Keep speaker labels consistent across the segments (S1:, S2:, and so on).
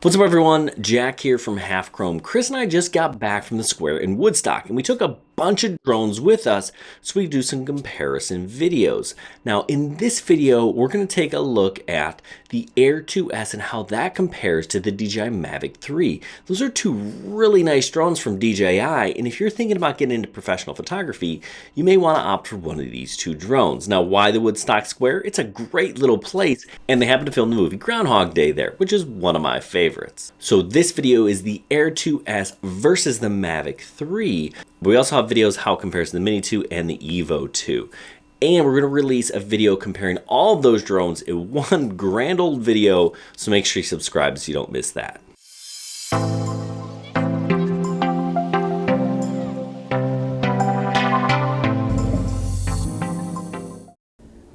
S1: What's up everyone, Jack here from Half Chrome. Chris and I just got back from the Square in Woodstock and we took a bunch of drones with us so we do some comparison videos. Now in this video we're going to take a look at the Air 2S and how that compares to the DJI Mavic 3. Those are two really nice drones from DJI, and if you're thinking about getting into professional photography you may want to opt for one of these two drones. Now why the Woodstock Square? It's a great little place and they happen to film the movie Groundhog Day there, which is one of my favorites. So this video is the Air 2S versus the Mavic 3. We also have videos how it compares to the Mini 2 and the Evo 2. And we're going to release a video comparing all of those drones in one grand old video, so make sure you subscribe so you don't miss that.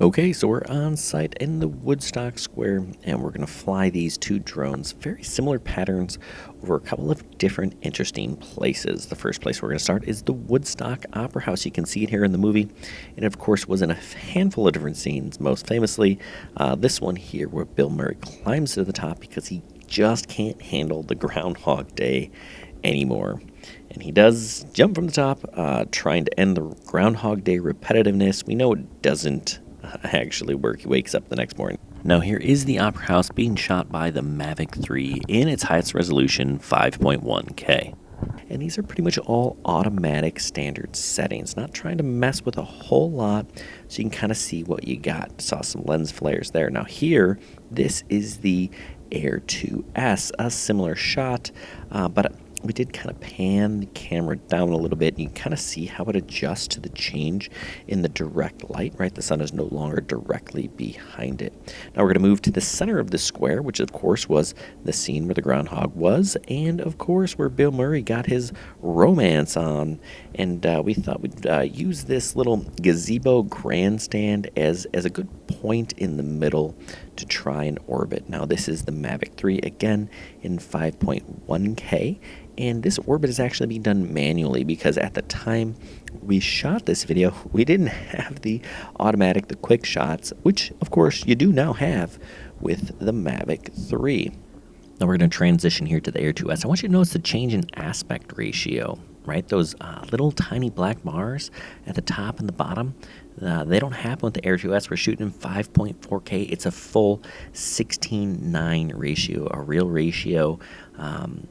S1: Okay, so we're on site in the Woodstock Square and we're going to fly these two drones, very similar patterns, over a couple of different interesting places. The first place we're going to start is the Woodstock Opera House. You can see it here in the movie, and of course was in a handful of different scenes, most famously this one here where Bill Murray climbs to the top because he just can't handle the Groundhog Day anymore. And he does jump from the top, trying to end the Groundhog Day repetitiveness. We know it doesn't actually work. He wakes up the next morning. Now here is the Opera House being shot by the Mavic 3 in its highest resolution, 5.1K. And these are pretty much all automatic standard settings, not trying to mess with a whole lot, so you can kind of see what you got. Saw some lens flares there. Now here, this is the Air 2S, a similar shot, but we did kind of pan the camera down a little bit, and you kind of see how it adjusts to the change in the direct light, right? The sun is no longer directly behind it. Now we're going to move to the center of the square, which of course was the scene where the groundhog was, and of course where Bill Murray got his romance on. And we thought we'd use this little gazebo grandstand as a good point in the middle to try and orbit. Now this is the Mavic 3 again in 5.1K. And this orbit is actually being done manually because at the time we shot this video, we didn't have the automatic, the quick shots, which of course you do now have with the Mavic 3. Now we're going to transition here to the Air 2S. I want you to notice the change in aspect ratio, right? Those little tiny black bars at the top and the bottom, they don't happen with the Air 2S. We're shooting in 5.4K. It's a full 16:9 ratio, a real ratio,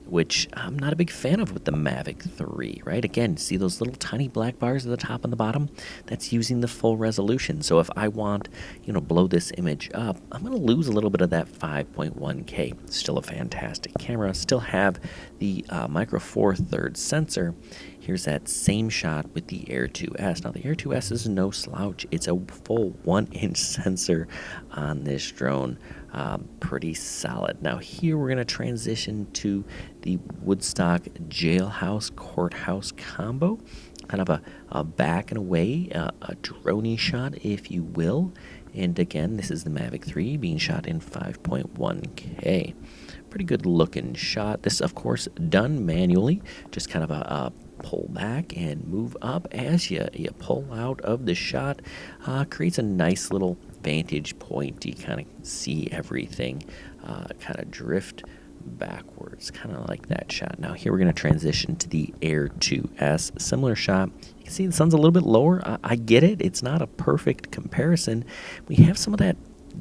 S1: which I'm not a big fan of with the Mavic 3, right? Again, see those little tiny black bars at the top and the bottom? That's using the full resolution. So if I want, blow this image up, I'm going to lose a little bit of that 5.1K. Still a fantastic camera. Still have the Micro Four Thirds sensor. Here's that same shot with the Air 2S. Now the Air 2S is no slouch. It's a full 1-inch sensor on this drone. Pretty solid. Now here we're going to transition to the Woodstock Jailhouse Courthouse combo. Kind of a back and away, a droney shot, if you will. And again, this is the Mavic 3 being shot in 5.1K. Pretty good looking shot. This, of course, done manually. Just kind of a pull back and move up as you pull out of the shot. Creates a nice little vantage point. You kind of see everything kind of drift backwards, kind of like that shot. Now here we're going to transition to the Air 2S. Similar shot. You can see the sun's a little bit lower. I get it. It's not a perfect comparison. We have some of that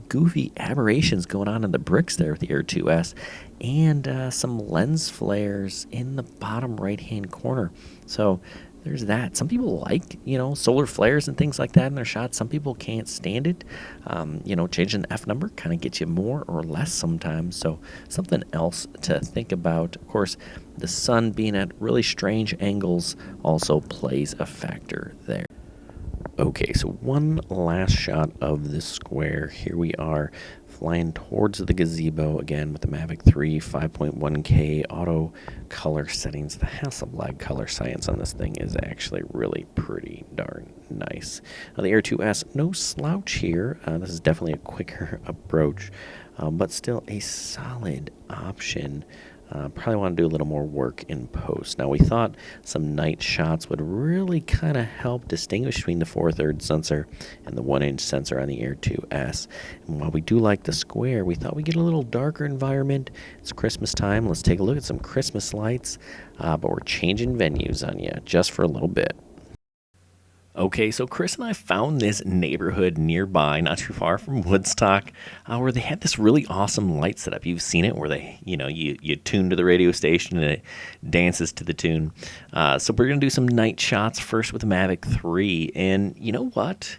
S1: goofy aberrations going on in the bricks there with the Air 2S, and some lens flares in the bottom right hand corner. So there's that. Some people like, solar flares and things like that in their shots. Some people can't stand it. Changing the F number kind of gets you more or less sometimes. So something else to think about. Of course, the sun being at really strange angles also plays a factor there. Okay, so one last shot of this square. Here we are flying towards the gazebo again with the Mavic 3, 5.1K auto color settings. The Hasselblad color science on this thing is actually really pretty darn nice. Now the Air 2S, no slouch here. This is definitely a quicker approach, but still a solid option Probably want to do a little more work in post. Now, we thought some night shots would really kind of help distinguish between the 4/3 sensor and the 1-inch sensor on the Air 2S. And while we do like the square, we thought we'd get a little darker environment. It's Christmas time. Let's take a look at some Christmas lights, but we're changing venues on you just for a little bit. Okay, so Chris and I found this neighborhood nearby, not too far from Woodstock, where they had this really awesome light setup. You've seen it, where they, you tune to the radio station and it dances to the tune. So we're gonna do some night shots first with the Mavic 3, and you know what?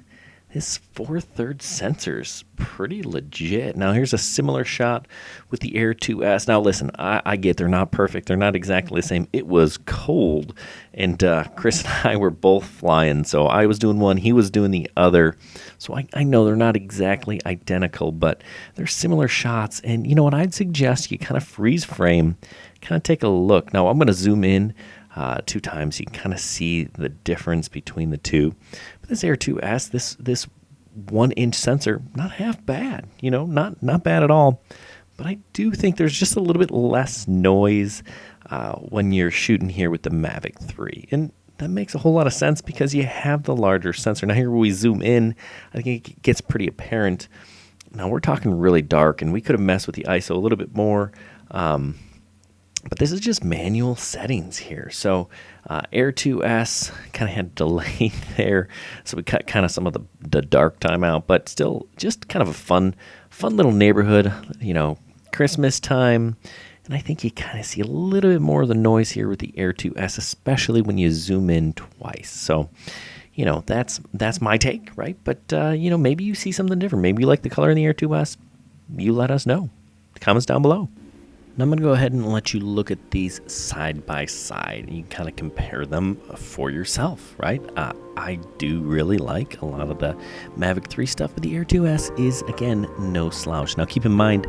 S1: This 4/3 sensor's pretty legit. Now here's a similar shot with the Air 2S. Now listen, I get they're not perfect. They're not exactly the same. It was cold, and Chris and I were both flying. So I was doing one, he was doing the other. So I know they're not exactly identical, but they're similar shots. And you know what? I'd suggest you kind of freeze frame, kind of take a look. Now I'm going to zoom in 2 times. You can kind of see the difference between the two. But this Air 2S, this 1-inch sensor, not half bad, not bad at all. But I do think there's just a little bit less noise when you're shooting here with the Mavic 3. And that makes a whole lot of sense because you have the larger sensor. Now here where we zoom in, I think it gets pretty apparent. Now we're talking really dark, and we could have messed with the ISO a little bit more. But this is just manual settings here. So Air 2S kind of had delay there. So we cut kind of some of the dark time out, but still just kind of a fun little neighborhood, Christmas time. And I think you kind of see a little bit more of the noise here with the Air 2S, especially when you zoom in twice. So, that's my take, right? But, maybe you see something different. Maybe you like the color in the Air 2S. You let us know. Comments down below. Now I'm going to go ahead and let you look at these side by side. You can kind of compare them for yourself, right? I do really like a lot of the Mavic 3 stuff, but the Air 2S is, again, no slouch. Now keep in mind,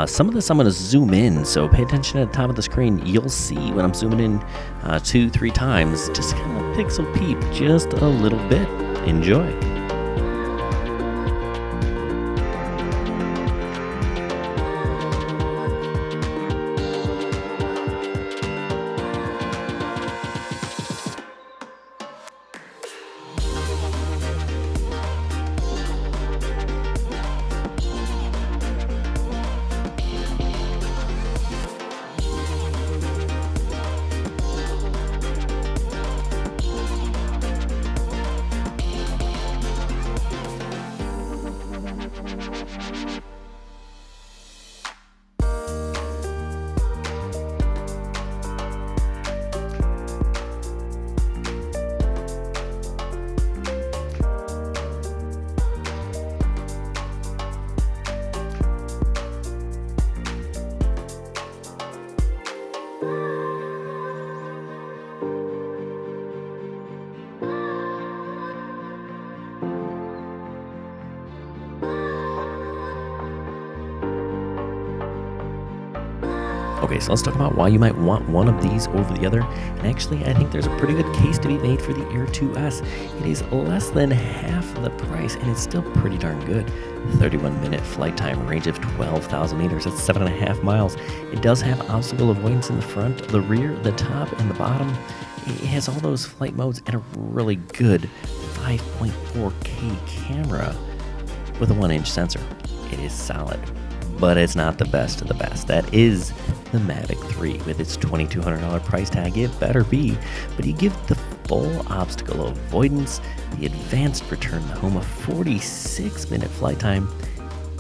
S1: some of this I'm going to zoom in, so pay attention at the top of the screen. You'll see when I'm zooming in 2-3 times, just kind of pixel peep just a little bit. Enjoy. Okay, so let's talk about why you might want one of these over the other. And actually, I think there's a pretty good case to be made for the Air 2S. It is less than half the price, and it's still pretty darn good. 31-minute flight time, range of 12,000 meters. That's 7.5 miles. It does have obstacle avoidance in the front, the rear, the top, and the bottom. It has all those flight modes and a really good 5.4K camera with a 1-inch sensor. It is solid, but it's not the best of the best. That is the Mavic 3 with its $2,200 price tag. It better be, but you give the full obstacle avoidance, the advanced return home, a 46-minute flight time,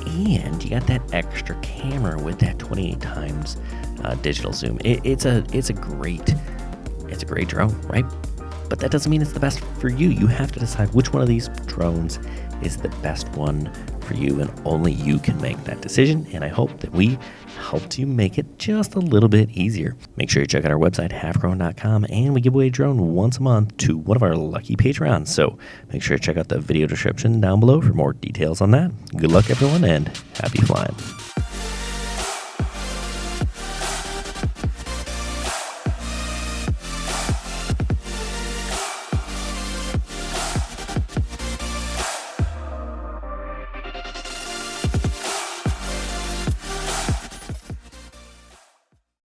S1: and you got that extra camera with that 28 times digital zoom. It's a great drone, right? But that doesn't mean it's the best for you. You have to decide which one of these drones is the best one for you, and only you can make that decision. And I hope that we helped you make it just a little bit easier. Make sure you check out our website, halfgrown.com, and we give away a drone once a month to one of our lucky Patreons. So make sure to check out the video description down below for more details on that. Good luck, everyone, and happy flying.